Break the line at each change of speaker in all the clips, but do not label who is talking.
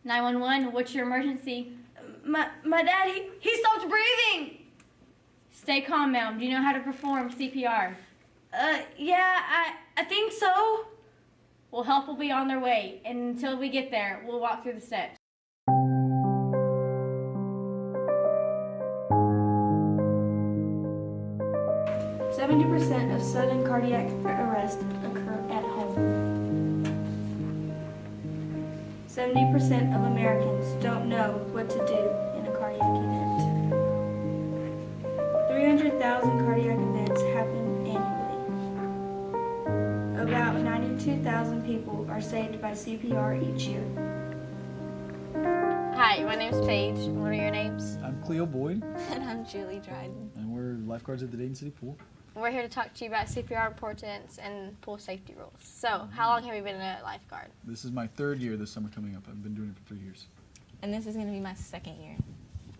911, what's your emergency?
My dad, he stopped breathing.
Stay calm, ma'am. Do you know how to perform CPR?
Yeah, I think so.
Well, help will be on their way, and until we get there, we'll walk through the steps.
% of sudden cardiac arrest occur at home. 70% of Americans don't know what to do in a cardiac event. 300,000 cardiac events happen annually. About 92,000 people are saved by CPR each year.
Hi, my name's Paige. What are your names?
I'm Cleo Boyd.
And I'm Julie Dryden.
And we're lifeguards at the Dayton City Pool.
We're here to talk to you about CPR importance and pool safety rules. So, how long have you been a lifeguard?
This is my 3rd year this summer coming up. I've been doing it for 3 years.
And this is going to be my 2nd year.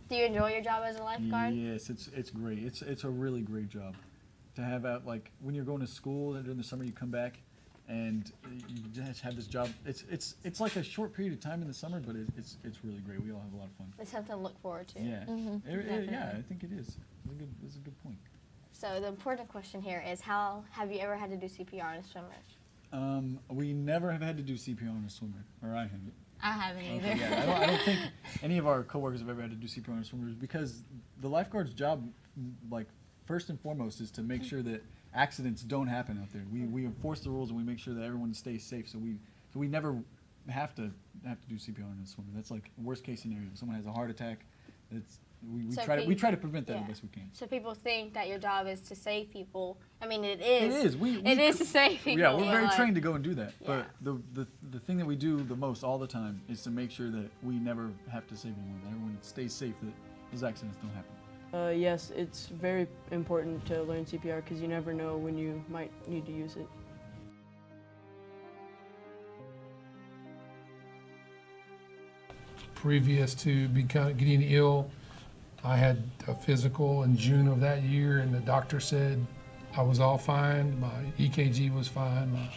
Do you enjoy your job as a lifeguard?
Yes, it's great. It's a really great job. To have out, like, when you're going to school and during the summer you come back and you just have this job. It's like a short period of time in the summer, but it's really great. We all have a lot of fun.
It's something to look forward to.
Yeah, yeah, I think it is. It's a good point.
So the important question here is, how have you ever had to do CPR on a swimmer?
We never have had to do CPR on a swimmer, or I haven't.
I haven't either.
Okay, yeah, I don't think any of our coworkers have ever had to do CPR on a swimmer, because the lifeguard's job, like, first and foremost, is to make sure that accidents don't happen out there. We enforce the rules and we make sure that everyone stays safe. So we never have to do CPR on a swimmer. That's like worst case scenario. If someone has a heart attack, we try to prevent that the best we can.
So people think that your job is to save people. I mean, it is.
It is.
It is to save people.
Yeah, we're very trained to go and do that.
Yeah.
But the thing that we do the most all the time is to make sure that we never have to save anyone. That everyone stays safe. That those accidents don't happen.
Yes, it's very important to learn CPR because you never know when you might need to use it.
Previous to getting ill, I had a physical in June of that year, and the doctor said I was all fine. My EKG was fine, my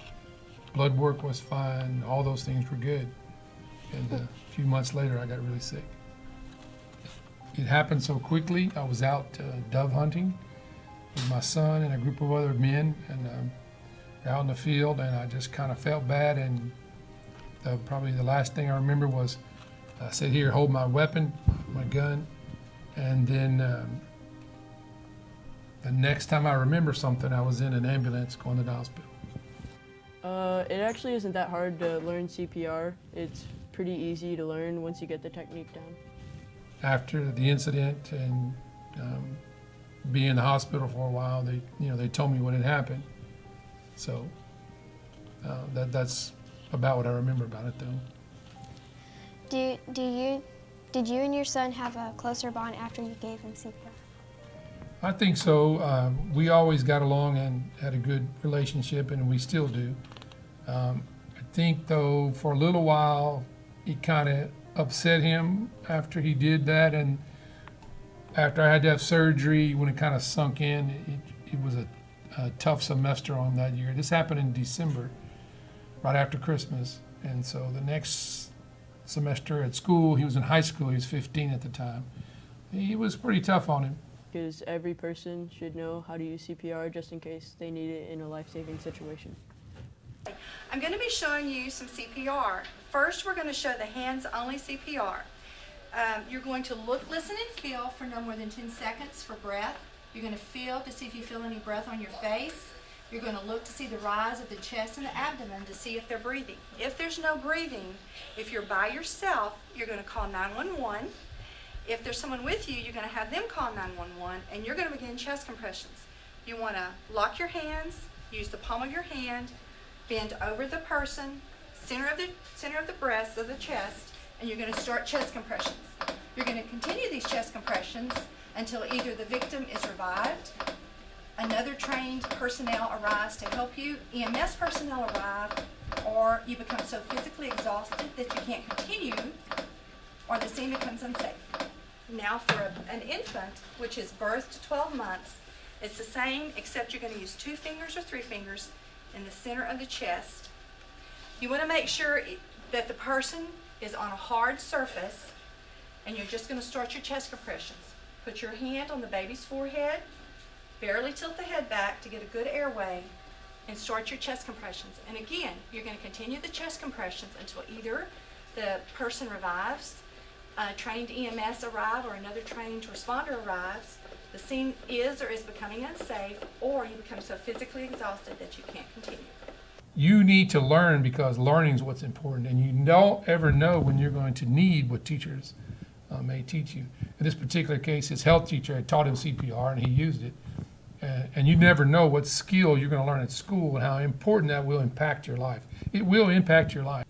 blood work was fine, all those things were good. And a few months later, I got really sick. It happened so quickly. I was out dove hunting with my son and a group of other men, and out in the field, and I just kind of felt bad. And probably the last thing I remember was I said, "Here, hold my weapon, my gun." And then the next time I remember something, I was in an ambulance going to the hospital.
It actually isn't that hard to learn CPR. It's pretty easy to learn once you get the technique down. After
the incident and being in the hospital for a while, they told me what had happened. So that's about what I remember about it, though.
Did you and your son have a closer bond after you gave him CPR?
I think so. We always got along and had a good relationship, and we still do. I think, though, for a little while, it kind of upset him after he did that, and after I had to have surgery, when it kind of sunk in, it was a tough semester on that year. This happened in December, right after Christmas, and so the next semester at school, he was in high school, he was 15 at the time, it was pretty tough on him.
Because every person should know how to use CPR just in case they need it in a life-saving situation.
I'm going to be showing you some CPR. First, we're going to show the hands-only CPR. You're going to look, listen, and feel for no more than 10 seconds for breath. You're going to feel to see if you feel any breath on your face. You're going to look to see the rise of the chest and the abdomen to see if they're breathing. If there's no breathing, if you're by yourself, you're going to call 911. If there's someone with you, you're going to have them call 911, and you're going to begin chest compressions. You want to lock your hands, use the palm of your hand, bend over the person, center of the breast of the chest, and you're going to start chest compressions. You're going to continue these chest compressions until either the victim is revived, another trained personnel arrives to help you, EMS personnel arrive, or you become so physically exhausted that you can't continue, or the scene becomes unsafe. Now for an infant, which is birth to 12 months, it's the same, except you're going to use 2 fingers or 3 fingers in the center of the chest. You want to make sure that the person is on a hard surface, and you're just going to start your chest compressions. Put your hand on the baby's forehead, barely tilt the head back to get a good airway, and start your chest compressions. And again, you're going to continue the chest compressions until either the person revives, a trained EMS arrive, or another trained responder arrives, the scene is or is becoming unsafe, or you become so physically exhausted that you can't continue.
You need to learn because learning is what's important, and you don't ever know when you're going to need what teachers may teach you. In this particular case, his health teacher had taught him CPR and he used it. And you never know what skill you're going to learn at school and how important that will impact your life. It will impact your life.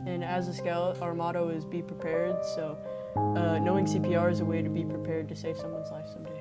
And as a scout, our motto is be prepared. So knowing CPR is a way to be prepared to save someone's life someday.